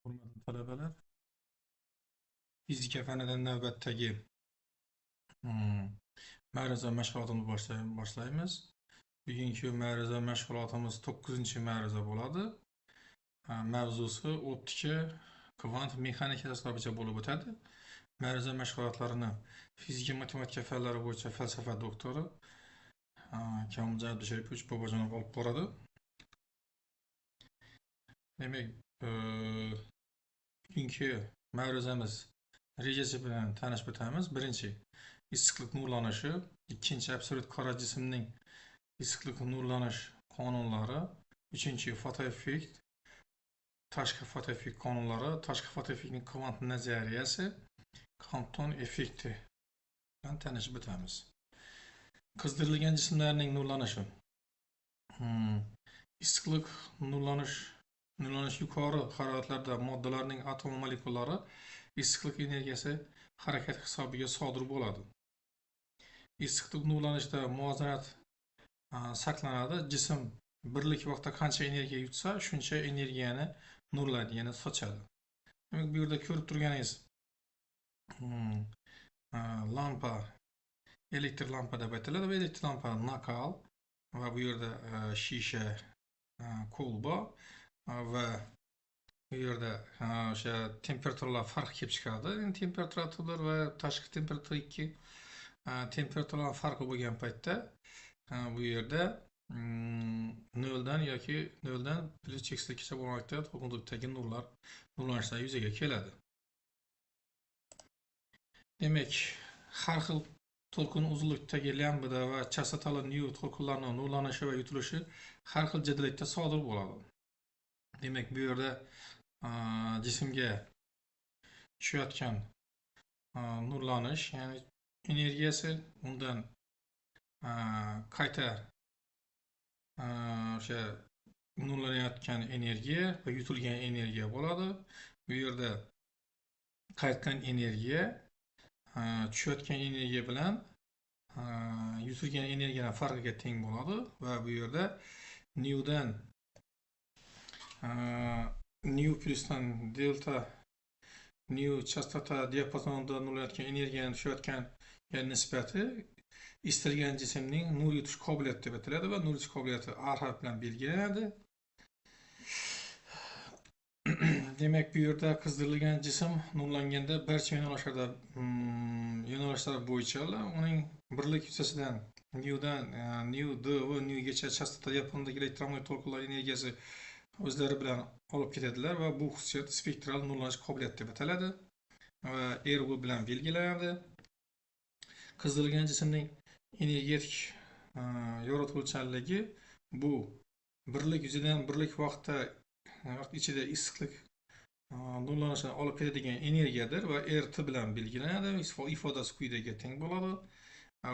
Hurmatli talabalar, fizika fanidan navbatdagi hmm, ma'ruza mashg'ulotimizni boshlaymiz. Bugungi ma'ruza mashg'ulotimiz 9-ma'ruza bo'ladi. Mavzusi optika kvant mexanika hisobicha bo'lib o'tadi. Ma'ruza mashg'ulotlarini fizika matematika fanlari bo'yicha falsafa doktori Kamoljon Abdusharifovich Bobojonov olib boradi. Demak, bugungi ma'ruzamiz rejasi bilan tanishib o'tamiz. Birinchi, issiqlik nurlanishi, ikkinchi, absolyut qora jismning issiqlik nurlanish qonunlari, uchinchi, fotoeffekt, tashqi fotoeffekt qonunlari, tashqi fotoeffektning kvant nazariyasi, Compton effekti bilan tanishib o'tamiz. Qizdirilgan jismlarning nurlanishi. Issiqlik nurlanish yuqori haroratlarda moddalarning atom molekullari issiqlik energiyasi harakat hisobiga sodir bo'ladi. Issiqlik nurlanishda muvozanat saqlanadi. Jism birlik vaqtda qancha energiya yutsa, shuncha energiyani nurlaydi, ya'ni sochadi. Demak, bu yerda ko'rib turganingiz lampa, elektr lampa deb aytiladi. Elektr lampa nakal va bu yerda shisha kolba va bu yerda o'sha temperaturalar farq kelib chiqadi. Temperatura va tashqi temperatura ikki temperaturalar farqi bo'lgan paytda bu yerda 0 yoki 0 plus cheksizlikgacha bo'lgan hududdagi nurlanishlar yuzaga keladi. Demak, har xil to'lqin uzunlikdagi lambda va chastotali nu to'lqinlarning nurlanishi va yutilishi har xil jadallikda sodir bo'ladi. Demak, bu yerda jismga tushayotgan nurlanish, ya'ni energiyasi, undan qayta o'sha nurlanayotgan energiya va yutilgan energiya bo'ladi. Bu yerda qaytgan energiya tushayotgan energiya bilan yutilgan energiyaning farqiga teng bo'ladi va bu yerda nu plusdan delta nu chastota diapazonida nurlanayotgan energiyaning tushayotgan nisbati istalgan jismning nur yutish qobiliyati deb ataladi va nur yutish qobiliyati R harfi bilan belgilanadi. Demak, bu yerda qizdirilgan jism nurlanganda barcha yo'nalishlar bo'yicha uning birlik yuzasidan nu d va nu gacha chastota diapazonidagi elektromagnetik to'lqinlar energiyasi o'zlari bilan olib ketadilar va bu xususiyat spektral nurlanish qobiliyati deb ataladi va R bilan belgilanadi. Qizdirilgan jismning energetik yorituvchanligi bu birlik yuzidan birlik vaqt ichida issiqlik nurlanishini olib ketadigan energiyadir va RT bilan belgilanadi. Ifodasi quyidagiga teng bo'ladi.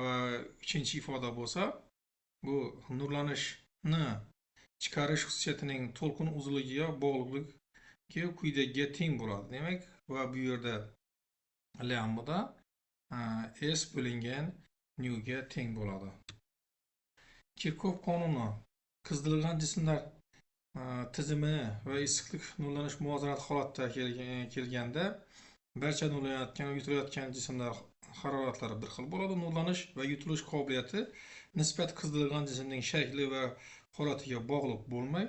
Va uchinchi ifoda bo'lsa, bu nurlanishni chiqarish xususiyatining to'lqin uzunligiga bog'liqligi quyidagiga teng bo'ladi. Demak, va bu yerda lambda S bo'lingan nu ga teng bo'ladi. Kirkov qonuni qizdirilgan jismlar tizimi va issiqlik nurlanish muvozanat holatda kelganda barcha nurlanayotgan va yutilayotgan jismlar haroratlari bir xil bo'ladi. Nurlanish va yutilish qobiliyati nisbat qizdirilgan jismning shakli va holatiga bog'liq bo'lmay,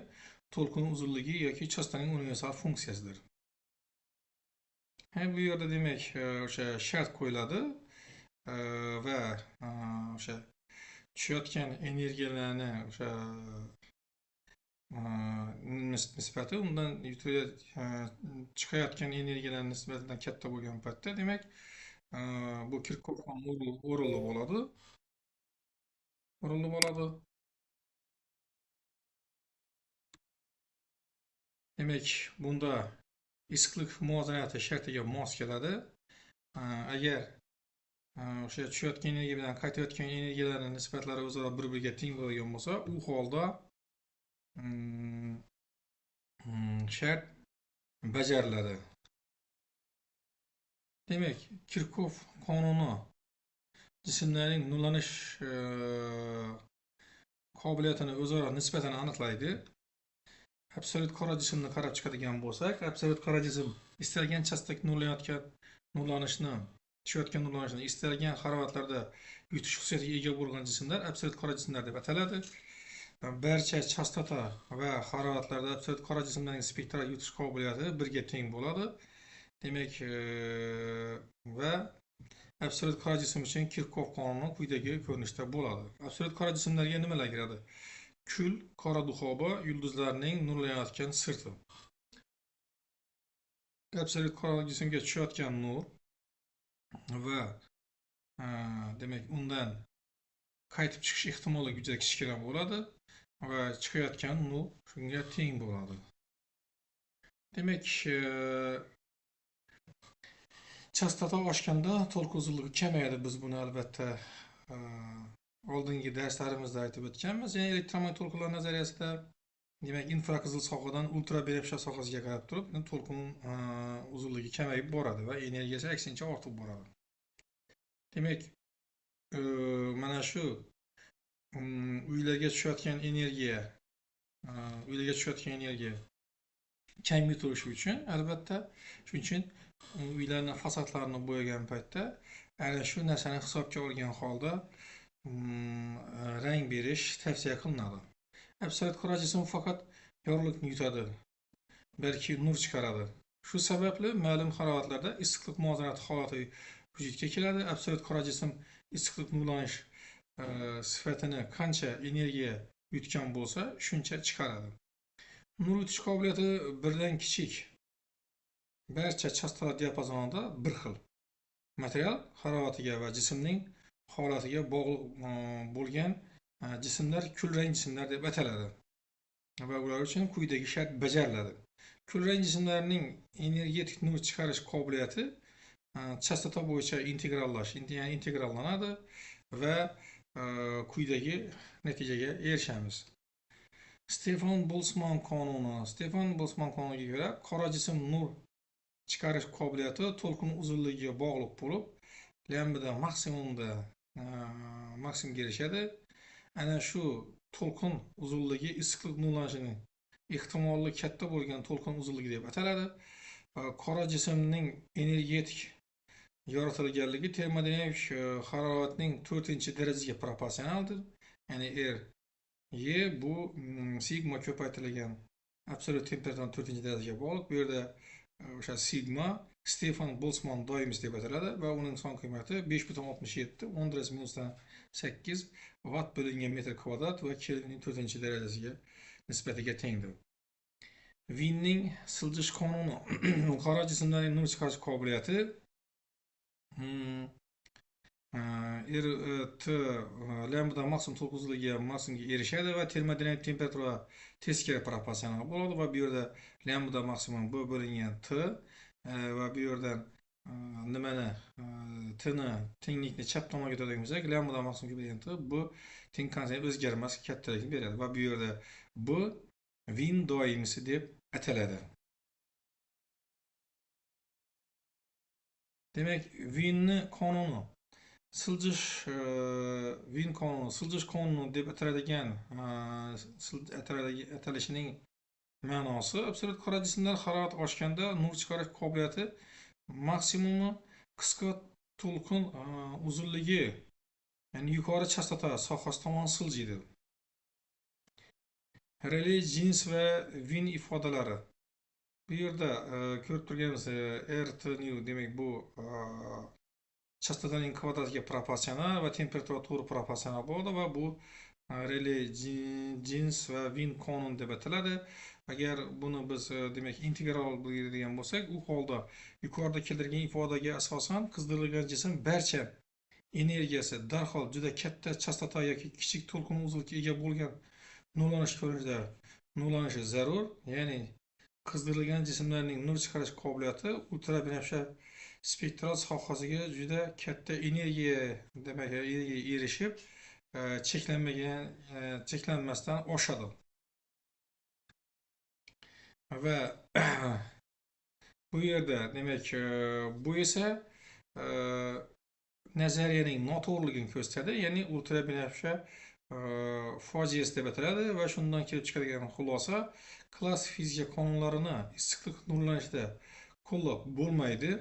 to'lqin uzunligi yoki chastotaning universal funksiyasidir. Bu yerda demak o'sha shart qo'yiladi va o'sha tushayotgan energiyalarni o'sha nisbati undan chiqayotgan energiyalar nisbatidan katta bo'lgan paytda demak bu Kirkov qonuni o'rinli bo'ladi. Demak, bunda issiqlik muvozanati shartiga mos keladi. Agar o'sha tushayotgan energiya bilan qaytayotgan energiyalarning nisbatlari o'zaro bir-biriga teng bo'lgan bo'lsa, u holda shart bajariladi. Demak, Kirkov qonuni jismlarning nurlanish qobiliyatini o'zaro nisbatan aniqlaydi. absolyut qora jismni qarab chiqadigan bo'lsak, absolyut qora jism istalgan chastotaga nurlanishni, tushayotgan nurlanishni istalgan haroratlarda yutish xususiyatiga ega bo'lgan jismlar absolyut qora jismlar deb ataladi. Barcha chastota va haroratlarda absolyut qora jismlarning spektral yutish qobiliyati 1 ga teng bo'ladi. Demak, va absolyut qora jism uchun Kirchhoff qonuni quyidagi ko'rinishda bo'ladi. Absolyut qora jismlarga nimalar kiradi? Kul, qora duxoba, yulduzlarning nurlanayotgan sirti. Absolyut qora jismga tushayotgan nur va demak undan qaytib chiqish ehtimoli juda kichkina bo'ladi va chiqayotgan nur shunga teng bo'ladi. Demak, chastota oshganda to'lqin uzunligi kamayadi. Biz buni albatta oldingi darslarimizda aytib o'tganmiz. Ya'ni elektromagnetik to'lqinlar nazariyasida demak infraqizil sohadan ultrabinafsha sohasiga qarab turib, to'lqin uzunligi kamayib boradi va energiyasi aksincha ortib boradi. Demak, mana shu uylarga tushayotgan energiya kamib turishi uchun albatta shuning uchun uylarning fasadlarini bo'yagan paytda ana shu narsani hisobga olgan holda rang berish tavsiya qilinadi. Absolyut qora jism faqat yorug'likni yutadi, balki nur chiqaradi. Shu sababli ma'lum haroratlarda issiqlik muvozanati holati vujudga keladi. Absolyut qora jism issiqlik nurlanish sifatini qancha energiya yutgan bo'lsa, shuncha chiqaradi. Nur yutish qobiliyati birdan kichik barcha chastotalar diapazonida bir xil. Material haroratiga va jismning holatiga bog'liq bo'lgan jismlar kulrang jismlar deb ataladi va ular uchun quyidagi shart bajariladi. Kulrang jismlarning energetik nur chiqarish qobiliyati chastota bo'yicha integrallanadi va quyidagi natijaga erishamiz. Stefan Boltzmann qonuniga ko'ra qora jism nur chiqarish qobiliyati to'lqin uzunligiga bog'liq bo'lib, lambda maksimumga erishadi. Ana shu to'lqin uzunligi issiqlik nurlanishining ehtimoli katta bo'lgan to'lqin uzunligi deb ataladi. Qora jismning energetik yoritilganligi termodinamik haroratning 4-darajaga proporsionaldir. Ya'ni E bu sigma ko'paytirilgan absolyut temperaturaning 4-darajaga bog'liq. Bu yerda o'sha sigma Stefan Boltzmann doimiy deb ataladi va uning son qiymati 5.67 10⁻⁸ watt bo'lingan metr kvadrat va Kelvinning 4-darajasiga nisbatiga tengdir. Wienning siljish qonuni qora jismlarning nur chiqarish qobiliyati RT lambda maksimum to'lqin uzunligiga maksimumga erishadi va termodinamik temperatura teskari proporsional bo'ladi va bu yerda lambda maksimum bu bo'lingan T va bu yerdan nimani T'ni tenglikni chap tomonga o'tadigan bo'lsak, lambda maksimum ko'paygan T bu teng konstant o'zgarmas kattalikni beradi va bu yerda bu Wien doimisi deb ataladi. Demak, Wien qonuni deb ataladigan atalishining ma'nosi absolyut qora jismlar harorat oshganda nur chiqarish qobiliyati maksimumi qisqa to'lqin uzunligi, ya'ni yuqori chastota sohasi tomon siljiydi. Rele, Jins va Wien ifodalari. Bu yerda ko'rib turganimiz RT nu demak bu chastotaning kvadratiga proporsional va temperatura to'g'ri proporsional bo'ladi va bu Rele, Jins va Wien qonuni deb ataladi. Agar buni biz demak integral biladigan bo'lsak, u holda yuqorida keltirilgan ifodaga asosan qizdirilgan jism barcha energiyasi darhol juda katta chastota yoki kichik to'lqin uzunligiga ega bo'lgan nurlanish ko'rinishida nurlanishi zarur. Ya'ni qizdirilgan jismlarning nur chiqarish qobiliyati ultrabinafsha spektral sohasiga juda katta energiya erishib, cheklanmasdan oshadi. Va bu yerda demak bu esa nazariyaning noto'g'riligini ko'rsatadi, ya'ni ultrabinafsha fojiasi deb ataladi va shundan kelib chiqadigan xulosa klassik fizika qonunlarini issiqlik nurlanishida qo'llab bo'lmaydi.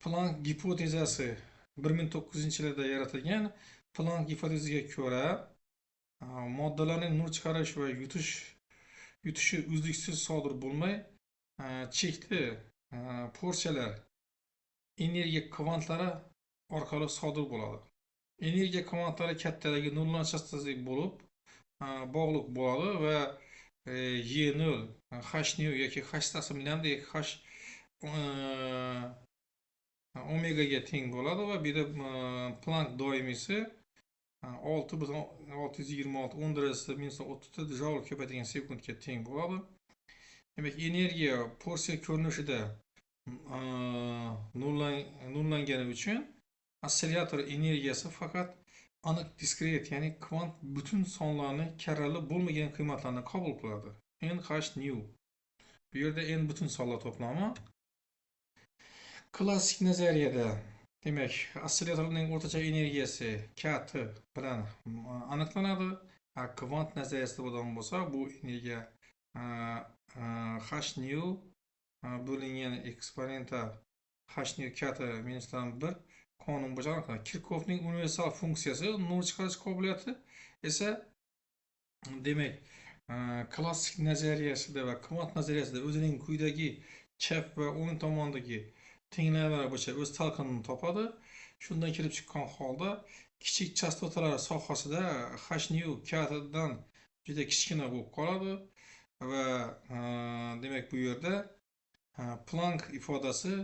Planck gipotezasi 1900-yillarda yaratilgan. Planck gipotezasiga ko'ra, moddalarning nur chiqarish va yutishi uzluksiz sodir bo'lmay, chekli porsiyalar energiya kvantlari orqali sodir bo'ladi. Energiya kvantlari kattaligi nurlanish chastasi bo'lib bog'liq bo'ladi va E0, H0 yoki H taqsimlanadi H omegaga teng bo'ladi va bu yerda Planck doimiysi 6,626 10 darajasi minus 34 joule ko'paytirilgan sekundga teng bo'ladi. Demak, energiya porsiya ko'rinishida nurlangani uchun ossilyator energiyasi faqat aniq diskret, ya'ni kvant butun sonlarni karrali bo'lmagan qiymatlarni qabul qiladi. NH_nu. Bu yerda n butun sonlar to'plami. Klassik nazariyada, demak, ossilyatorning o'rtacha energiyasi kt bilan aniqlanadi. Kvant nazariyasida bo'lgan bo'lsa, bu energiya h_nu bo'lingan eksponenta h_nu kt minusdan 1 qonun bo'yicha aniqlanadi. Kirchhoffning universal funksiyasi nur chiqarish qobiliyati esa, demak, klassik nazariyasida va kvant nazariyasida o'zining quyidagi chap va o'ng tomondagi tengliklar bo'yicha o'z talqinini topadi. Shundan kelib chiqqan holda kichik chastotalar sohasida h_nu kdan juda kichkina bo'lib qoladi va demak bu yerda Planck ifodasi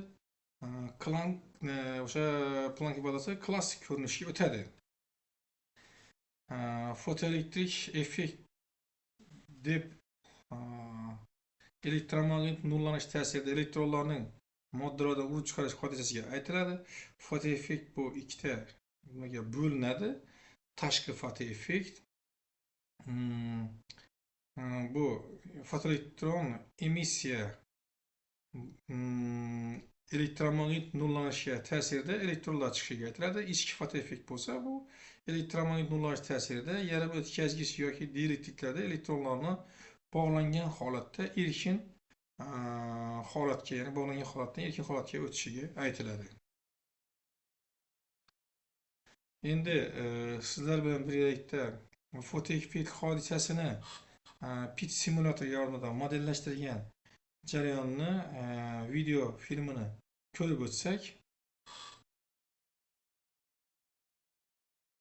klassik ko'rinishga o'tadi. Fotoelektrik effekt deb elektromagnit nurlanish ta'sirida elektronlarning moddalardan urib chiqarish hodisasiga aytiladi. Fotoeffekt bu ikkita nimaga bo'linadi. Tashqi fotoeffekt, bu fotoelektron emissiya elektromagnit nurlanishga ta'sirida elektronlar chiqishiga aytiladi. Ichki fotoeffekt bo'lsa, bu elektromagnit nurlanish ta'sirida yarim o'tkazgich yoki dielektriklarda elektronlarni bog'langan holatda erkin holatga, ya'ni bog'langan holatdan erkin holatga o'tishiga aytiladi. Endi sizlar bilan birgalikda fotoeffekt hodisasini pit simulyator yordamida modellashtirgan jarayonni video filmini ko'rib o'tsak,